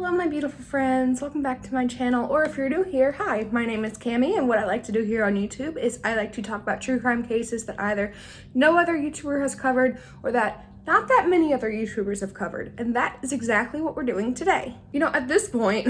Hello my beautiful friends, welcome back to my channel, or if you're new here, hi, my name is Cami, and what I like to do here on YouTube is I like to talk about true crime cases that either no other YouTuber has covered or that not that many other YouTubers have covered, and that is exactly what we're doing today. You know, at this point,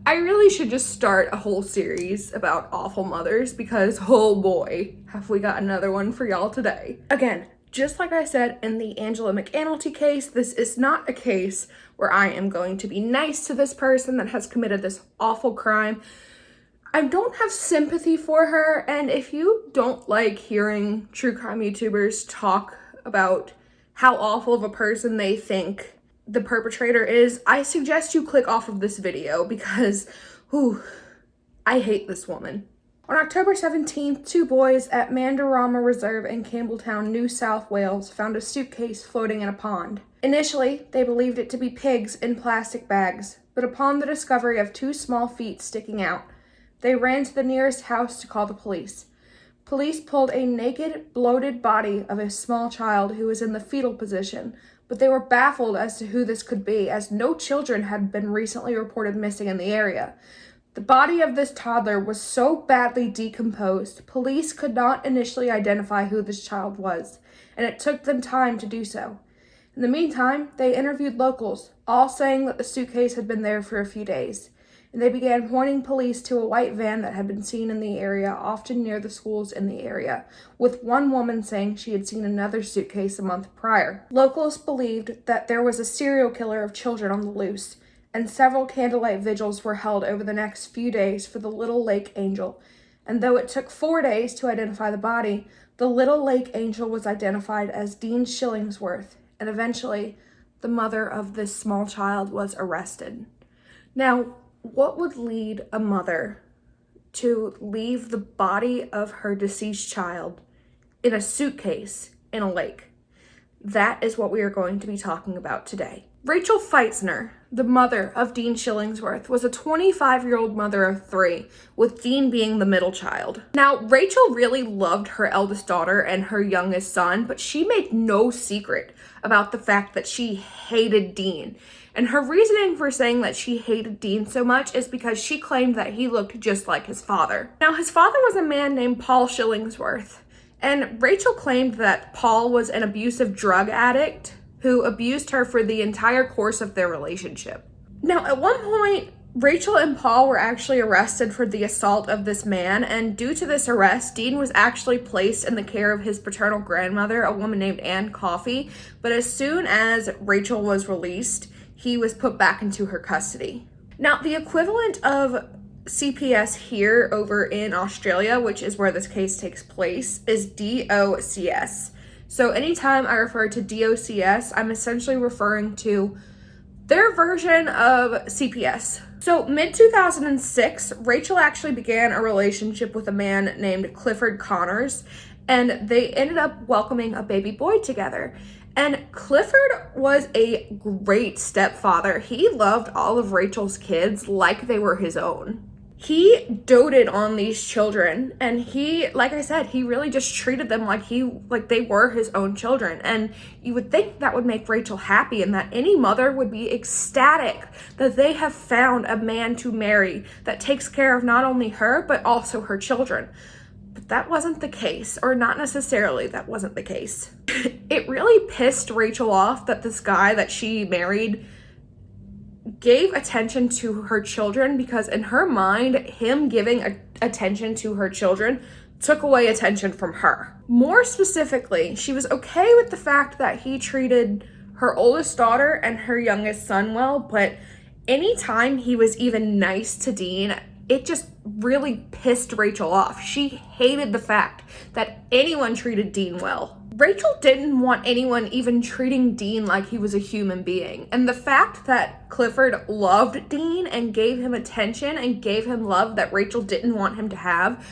I really should just start a whole series about awful mothers because, oh boy, have we got another one for y'all today. Again, just like I said in the Angela McAnulty case, this is not a case where I am going to be nice to this person that has committed this awful crime. I don't have sympathy for her, and if you don't like hearing true crime YouTubers talk about how awful of a person they think the perpetrator is, I suggest you click off of this video because, I hate this woman. On October 17th, two boys at Mandarama Reserve in Campbelltown, New South Wales, found a suitcase floating in a pond. Initially, they believed it to be pigs in plastic bags, but upon the discovery of two small feet sticking out, they ran to the nearest house to call the police. Police pulled a naked, bloated body of a small child who was in the fetal position, but they were baffled as to who this could be, as no children had been recently reported missing in the area. The body of this toddler was so badly decomposed, police could not initially identify who this child was, and it took them time to do so. In the meantime, they interviewed locals, all saying that the suitcase had been there for a few days, and they began pointing police to a white van that had been seen in the area, often near the schools in the area, with one woman saying she had seen another suitcase a month prior. Locals believed that there was a serial killer of children on the loose, and several candlelight vigils were held over the next few days for the Little Lake Angel. And though it took 4 days to identify the body, the Little Lake Angel was identified as Dean Shillingsworth, and eventually the mother of this small child was arrested. Now, what would lead a mother to leave the body of her deceased child in a suitcase in a lake? That is what we are going to be talking about today. Rachel Pfitzner, the mother of Dean Shillingsworth, was a 25-year-old mother of 3, with Dean being the middle child. Now, Rachel really loved her eldest daughter and her youngest son, but she made no secret about the fact that she hated Dean. And her reasoning for saying that she hated Dean so much is because she claimed that he looked just like his father. Now, his father was a man named Paul Shillingsworth, and Rachel claimed that Paul was an abusive drug addict who abused her for the entire course of their relationship. Now, at one point, Rachel and Paul were actually arrested for the assault of this man, and due to this arrest, Dean was actually placed in the care of his paternal grandmother, a woman named Ann Coffey, but as soon as Rachel was released, he was put back into her custody. Now, the equivalent of CPS here over in Australia, which is where this case takes place, is DOCS. So anytime I refer to DOCS, I'm essentially referring to their version of CPS. So mid-2006, Rachel actually began a relationship with a man named Clifford Connors, and they ended up welcoming a baby boy together. And Clifford was a great stepfather. He loved all of Rachel's kids like they were his own. He doted on these children, and he, like I said, he really just treated them like they were his own children. And you would think that would make Rachel happy and that any mother would be ecstatic that they have found a man to marry that takes care of not only her, but also her children. But that wasn't the case, or not necessarily that wasn't the case. It really pissed Rachel off that this guy that she married gave attention to her children, because in her mind, him giving attention to her children took away attention from her. More specifically, she was okay with the fact that he treated her oldest daughter and her youngest son well, but anytime he was even nice to Dean, it just really pissed Rachel off. She hated the fact that anyone treated Dean well. Rachel didn't want anyone even treating Dean like he was a human being. And the fact that Clifford loved Dean and gave him attention and gave him love that Rachel didn't want him to have,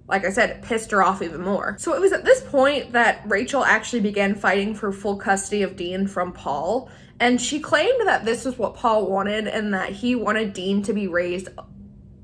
like I said, it pissed her off even more. So it was at this point that Rachel actually began fighting for full custody of Dean from Paul. And she claimed that this is what Paul wanted and that he wanted Dean to be raised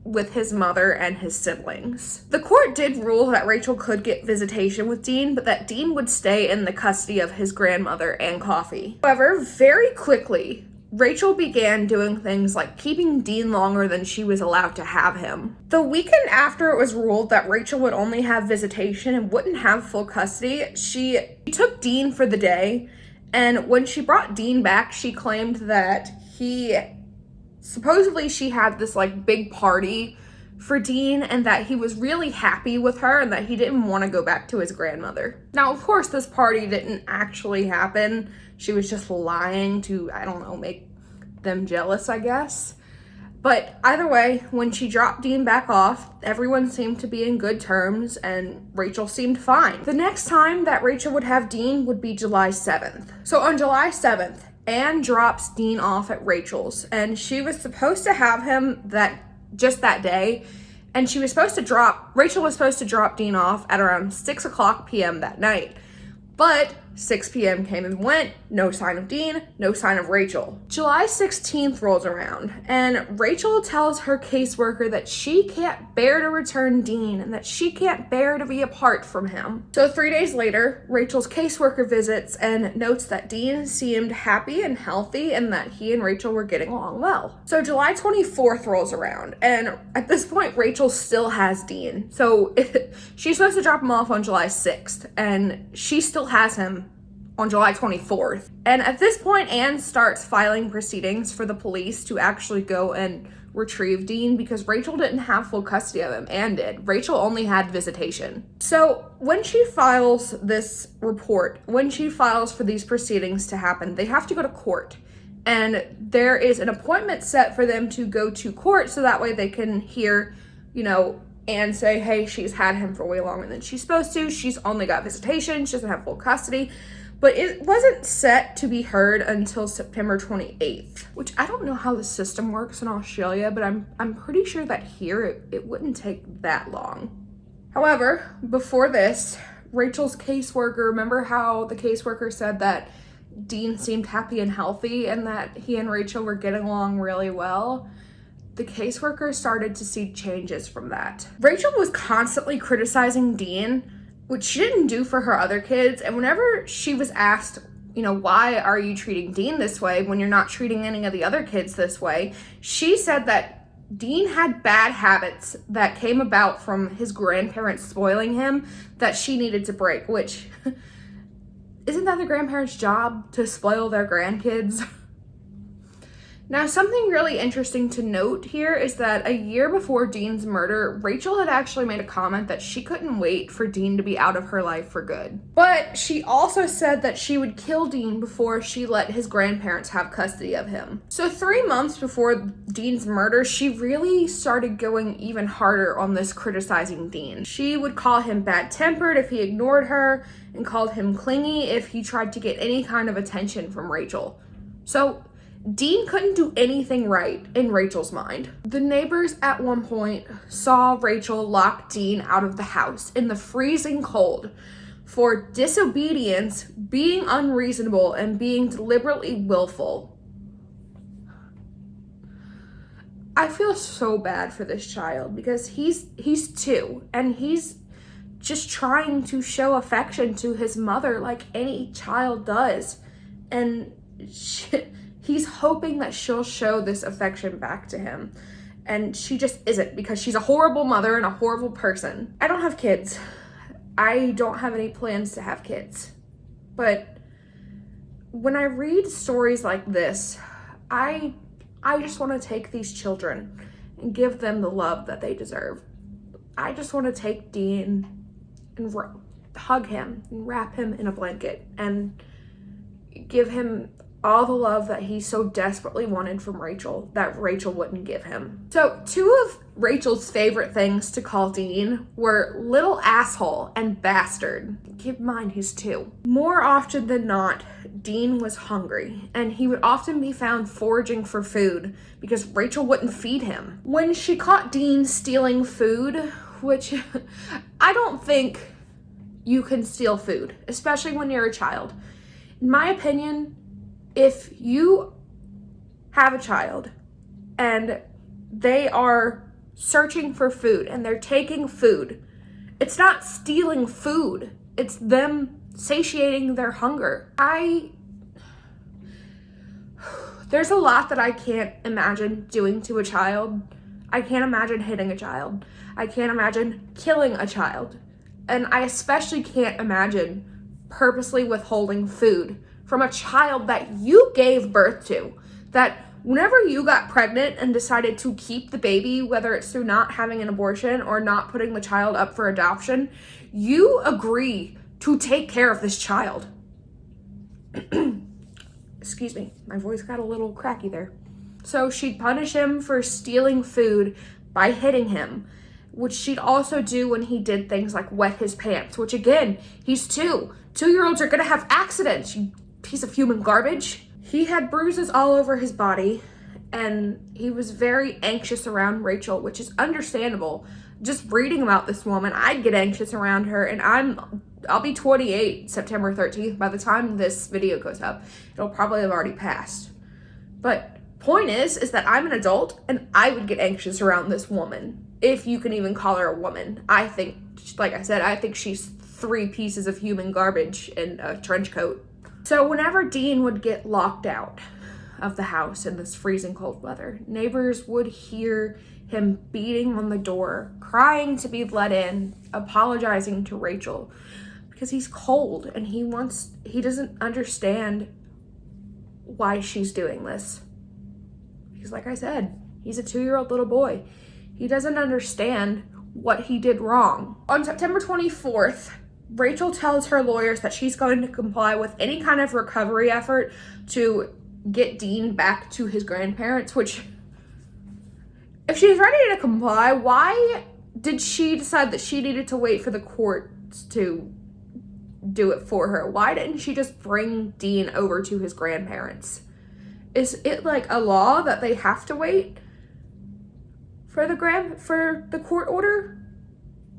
with his mother and his siblings. The court did rule that Rachel could get visitation with Dean, but that Dean would stay in the custody of his grandmother, Ann Coffey. However, very quickly, Rachel began doing things like keeping Dean longer than she was allowed to have him. The weekend after it was ruled that Rachel would only have visitation and wouldn't have full custody, she took Dean for the day, and when she brought Dean back, she claimed that supposedly she had this like big party for Dean and that he was really happy with her and that he didn't want to go back to his grandmother. Now, of course, this party didn't actually happen. She was just lying to, I don't know, make them jealous, I guess. But either way, when she dropped Dean back off, everyone seemed to be in good terms and Rachel seemed fine. The next time that Rachel would have Dean would be July 7th. So on July 7th, Anne drops Dean off at Rachel's, and she was supposed to have him just that day, and Rachel was supposed to drop Dean off at around 6 o'clock p.m. that night. But 6 p.m. came and went, no sign of Dean, no sign of Rachel. July 16th rolls around, and Rachel tells her caseworker that she can't bear to return Dean and that she can't bear to be apart from him. So 3 days later, Rachel's caseworker visits and notes that Dean seemed happy and healthy and that he and Rachel were getting along well. So July 24th rolls around, and at this point, Rachel still has Dean. So she's supposed to drop him off on July 6th, and she still has him on July 24th. And at this point, Anne starts filing proceedings for the police to actually go and retrieve Dean because Rachel didn't have full custody of him. Anne did. Rachel only had visitation. So when she files this report, when she files for these proceedings to happen, they have to go to court. And there is an appointment set for them to go to court so that way they can hear, Anne say, hey, she's had him for way longer than she's supposed to. She's only got visitation. She doesn't have full custody. But it wasn't set to be heard until September 28th, which I don't know how the system works in Australia, but I'm pretty sure that here it wouldn't take that long. However, before this, Rachel's caseworker, remember how the caseworker said that Dean seemed happy and healthy and that he and Rachel were getting along really well? The caseworker started to see changes from that. Rachel was constantly criticizing Dean, which she didn't do for her other kids. And whenever she was asked, why are you treating Dean this way when you're not treating any of the other kids this way, she said that Dean had bad habits that came about from his grandparents spoiling him that she needed to break, which isn't that the grandparents' job to spoil their grandkids? Now, something really interesting to note here is that a year before Dean's murder, Rachel had actually made a comment that she couldn't wait for Dean to be out of her life for good. But she also said that she would kill Dean before she let his grandparents have custody of him. So 3 months before Dean's murder, she really started going even harder on this criticizing Dean. She would call him bad-tempered if he ignored her and called him clingy if he tried to get any kind of attention from Rachel. So Dean couldn't do anything right in Rachel's mind. The neighbors at one point saw Rachel lock Dean out of the house in the freezing cold for disobedience, being unreasonable, and being deliberately willful. I feel so bad for this child because he's 2 and he's just trying to show affection to his mother like any child does. And he's hoping that she'll show this affection back to him. And she just isn't because she's a horrible mother and a horrible person. I don't have kids. I don't have any plans to have kids. But when I read stories like this, I just want to take these children and give them the love that they deserve. I just want to take Dean and hug him and wrap him in a blanket and give him all the love that he so desperately wanted from Rachel that Rachel wouldn't give him. So 2 of Rachel's favorite things to call Dean were little asshole and bastard. Keep in mind he's 2. More often than not, Dean was hungry and he would often be found foraging for food because Rachel wouldn't feed him. When she caught Dean stealing food, which I don't think you can steal food, especially when you're a child. In my opinion, if you have a child and they are searching for food and they're taking food, it's not stealing food. It's them satiating their hunger. There's a lot that I can't imagine doing to a child. I can't imagine hitting a child. I can't imagine killing a child. And I especially can't imagine purposely withholding food from a child that you gave birth to. That whenever you got pregnant and decided to keep the baby, whether it's through not having an abortion or not putting the child up for adoption, you agree to take care of this child. Excuse me, my voice got a little cracky there. So she'd punish him for stealing food by hitting him, which she'd also do when he did things like wet his pants, which again, he's 2. 2-year-olds are gonna have accidents, you piece of human garbage. He had bruises all over his body, and he was very anxious around Rachel, which is understandable. Just reading about this woman, I'd get anxious around her, and I'll be 28 September 13th. By the time this video goes up, it'll probably have already passed. But point is that I'm an adult, and I would get anxious around this woman, if you can even call her a woman. I think, like I said, I think she's 3 pieces of human garbage in a trench coat. So whenever Dean would get locked out of the house in this freezing cold weather, neighbors would hear him beating on the door, crying to be let in, apologizing to Rachel because he's cold and he doesn't understand why she's doing this. Because like I said, he's a 2-year-old little boy. He doesn't understand what he did wrong. On September 24th, Rachel tells her lawyers that she's going to comply with any kind of recovery effort to get Dean back to his grandparents, which, if she's ready to comply, why did she decide that she needed to wait for the courts to do it for her? Why didn't she just bring Dean over to his grandparents? Is it like a law that they have to wait for the court order?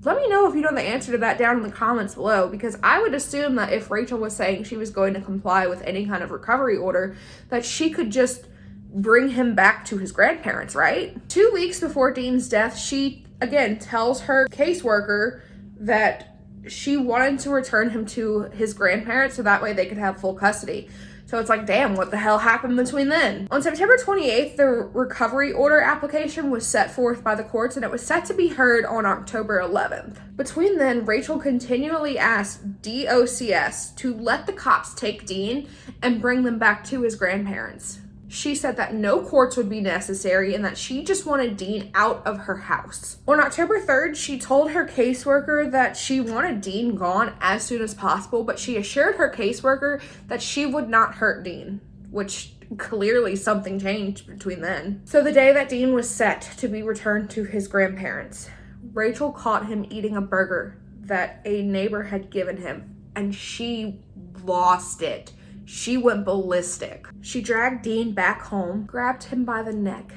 Let me know if you know the answer to that down in the comments below, because I would assume that if Rachel was saying she was going to comply with any kind of recovery order, that she could just bring him back to his grandparents, right? 2 weeks before Dean's death, she again tells her caseworker that she wanted to return him to his grandparents so that way they could have full custody. So it's like, damn, what the hell happened between then? On September 28th, the recovery order application was set forth by the courts, and it was set to be heard on October 11th. Between then, Rachel continually asked DOCS to let the cops take Dean and bring them back to his grandparents. She said that no courts would be necessary and that she just wanted Dean out of her house. On October 3rd, she told her caseworker that she wanted Dean gone as soon as possible, but she assured her caseworker that she would not hurt Dean, which clearly something changed between then. So the day that Dean was set to be returned to his grandparents, Rachel caught him eating a burger that a neighbor had given him, and she lost it. She went ballistic. She dragged Dean back home, grabbed him by the neck,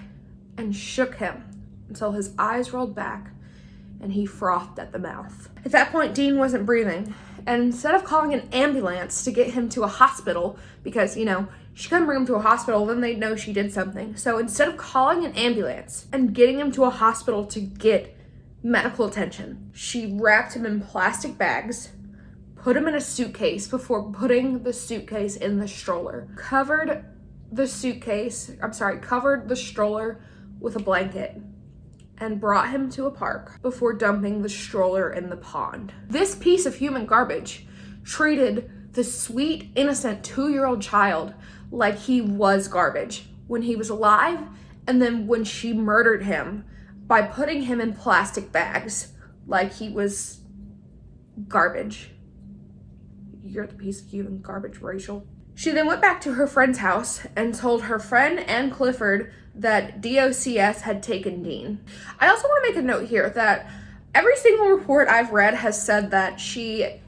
and shook him until his eyes rolled back and he frothed at the mouth. At that point, Dean wasn't breathing, and instead of calling an ambulance to get him to a hospital, because, she couldn't bring him to a hospital, then they'd know she did something. So instead of calling an ambulance and getting him to a hospital to get medical attention, she wrapped him in plastic bags, put him in a suitcase before putting the suitcase in the stroller, covered the stroller with a blanket, and brought him to a park before dumping the stroller in the pond. This piece of human garbage treated the sweet, innocent 2-year-old child like he was garbage when he was alive, and then when she murdered him by putting him in plastic bags like he was garbage. You're the piece of human garbage, Rachel. She then went back to her friend's house and told her friend and Clifford that DOCS had taken Dean. I also want to make a note here that every single report I've read has said that she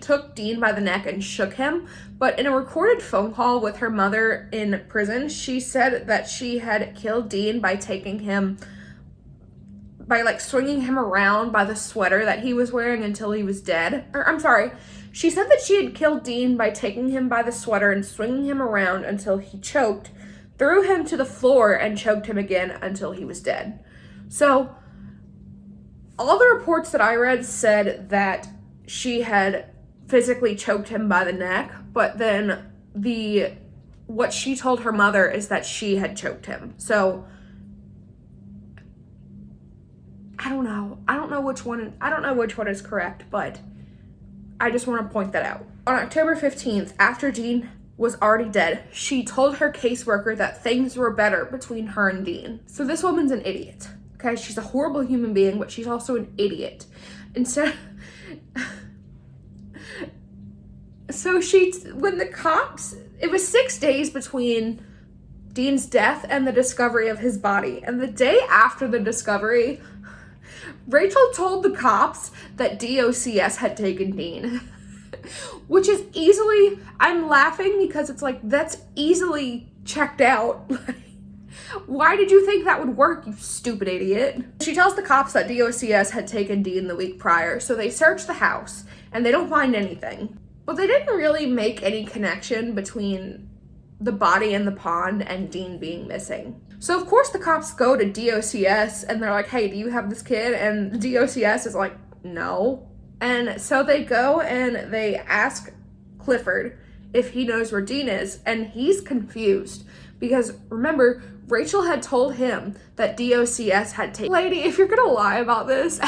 took Dean by the neck and shook him, but in a recorded phone call with her mother in prison, she said that she had killed Dean by swinging him around by the sweater that he was wearing until he was dead. She said that she had killed Dean by taking him by the sweater and swinging him around until he choked, threw him to the floor, and choked him again until he was dead. So, all the reports that I read said that she had physically choked him by the neck, but then the what she told her mother is that she had choked him. So I don't know. I don't know which one is correct, but I just want to point that out. On October 15th, after Dean was already dead, she told her caseworker that things were better between her and Dean. So this woman's an idiot. Okay, she's a horrible human being, but she's also an idiot. Instead, when the cops, it was 6 days between Dean's death and the discovery of his body. And the day after the discovery, Rachel told the cops that DOCS had taken Dean. Which is easily, I'm laughing because it's like, that's easily checked out. Why did you think that would work, you stupid idiot? She tells the cops that DOCS had taken Dean the week prior, so they search the house, and they don't find anything. But they didn't really make any connection between the body in the pond and Dean being missing. So of course the cops go to DOCS, and they're like, hey, do you have this kid? And the DOCS is like, no. And so they go and they ask Clifford if he knows where Dean is, and he's confused because remember, Rachel had told him that DOCS had taken. Lady, if you're gonna lie about this,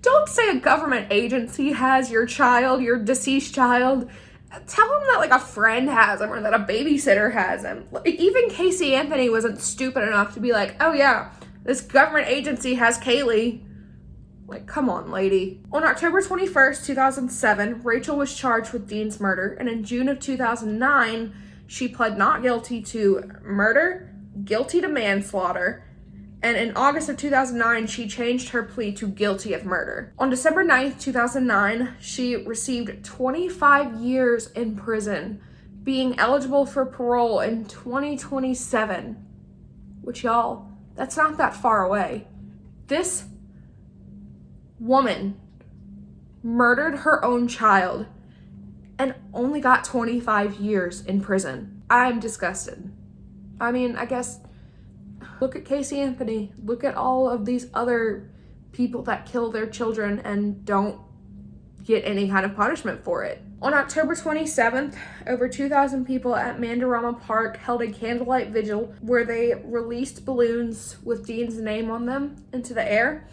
don't say a government agency has your child, your deceased child. Tell him that like a friend has him or that a babysitter has him. Even Casey Anthony wasn't stupid enough to be like, oh yeah, this government agency has Kaylee. Like, come on, lady. On October 21st, 2007, Rachel was charged with Dean's murder, and in June of 2009, she pled not guilty to murder, guilty to manslaughter, and in August of 2009, she changed her plea to guilty of murder. On December 9th, 2009, she received 25 years in prison, being eligible for parole in 2027, which, y'all, that's not that far away. This woman murdered her own child and only got 25 years in prison. I'm disgusted. I mean, I guess, look at Casey Anthony. Look at all of these other people that kill their children and don't get any kind of punishment for it. On October 27th, over 2,000 people at Mandarama Park held a candlelight vigil where they released balloons with Dean's name on them into the air.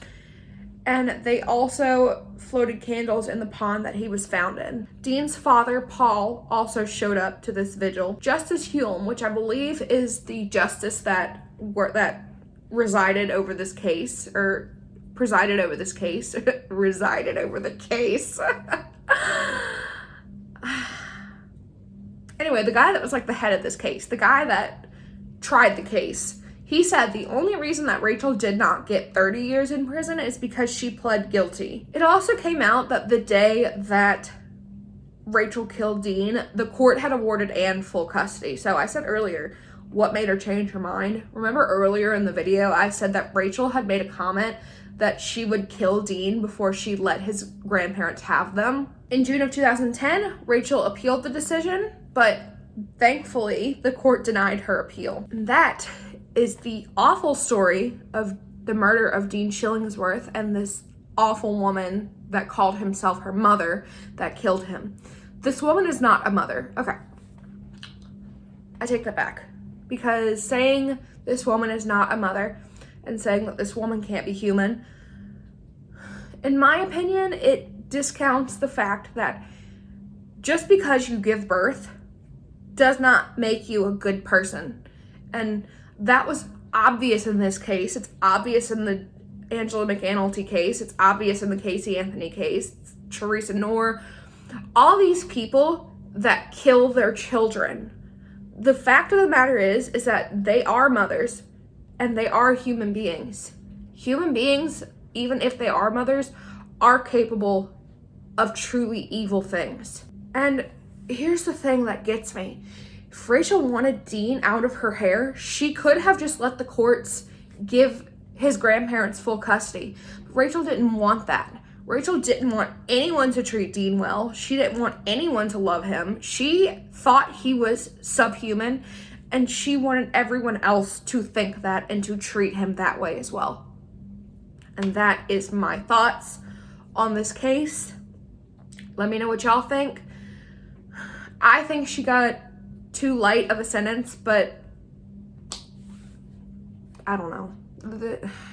And they also floated candles in the pond that he was found in. Dean's father, Paul, also showed up to this vigil. Justice Hume, which I believe is the justice that resided over this case, or presided over this case, resided over the case. Anyway, the guy that was like the head of this case, the guy that tried the case, he said the only reason that Rachel did not get 30 years in prison is because she pled guilty. It also came out that the day that Rachel killed Dean, the court had awarded Anne full custody. So I said earlier, what made her change her mind? Remember earlier in the video, I said that Rachel had made a comment that she would kill Dean before she let his grandparents have them. In June of 2010, Rachel appealed the decision, but thankfully the court denied her appeal. And that is the awful story of the murder of Dean Shillingsworth and this awful woman that called herself her mother that killed him. This woman is not a mother. Okay. I take that back. Because saying this woman is not a mother and saying that this woman can't be human, in my opinion, it discounts the fact that just because you give birth does not make you a good person. And that was obvious in this case. It's obvious in the Angela McAnulty case. It's obvious in the Casey Anthony case. Teresa Noor. All these people that kill their children. The fact of the matter is that they are mothers and they are human beings. Human beings, even if they are mothers, are capable of truly evil things. And here's the thing that gets me. If Rachel wanted Dean out of her hair, she could have just let the courts give his grandparents full custody. But Rachel didn't want that. Rachel didn't want anyone to treat Dean well. She didn't want anyone to love him. She thought he was subhuman, and she wanted everyone else to think that and to treat him that way as well. And that is my thoughts on this case. Let me know what y'all think. I think she got too light of a sentence, but I don't know.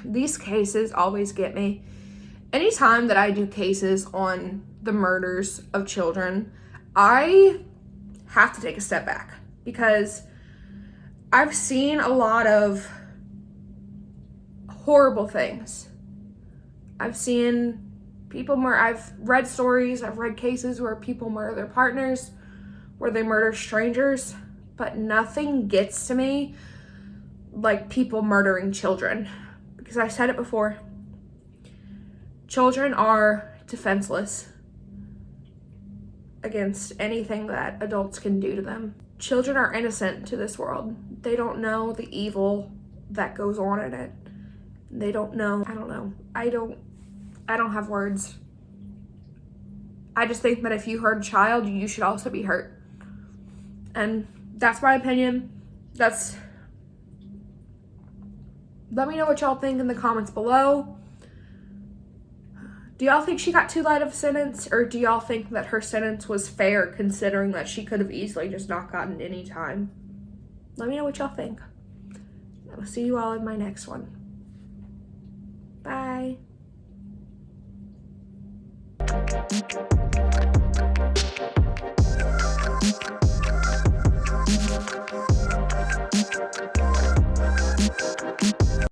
These cases always get me. Anytime that I do cases on the murders of children, I have to take a step back because I've seen a lot of horrible things. I've seen people murder. I've read stories, I've read cases where people murder their partners, where they murder strangers, but nothing gets to me like people murdering children. Because I said it before, children are defenseless against anything that adults can do to them. Children are innocent to this world. They don't know the evil that goes on in it. They don't know. I don't know. I don't have words. I just think that if you hurt a child, you should also be hurt. And that's my opinion. Let me know what y'all think in the comments below. Do y'all think she got too light of a sentence, or do y'all think that her sentence was fair considering that she could have easily just not gotten any time? Let me know what y'all think. I'll see you all in my next one. Bye.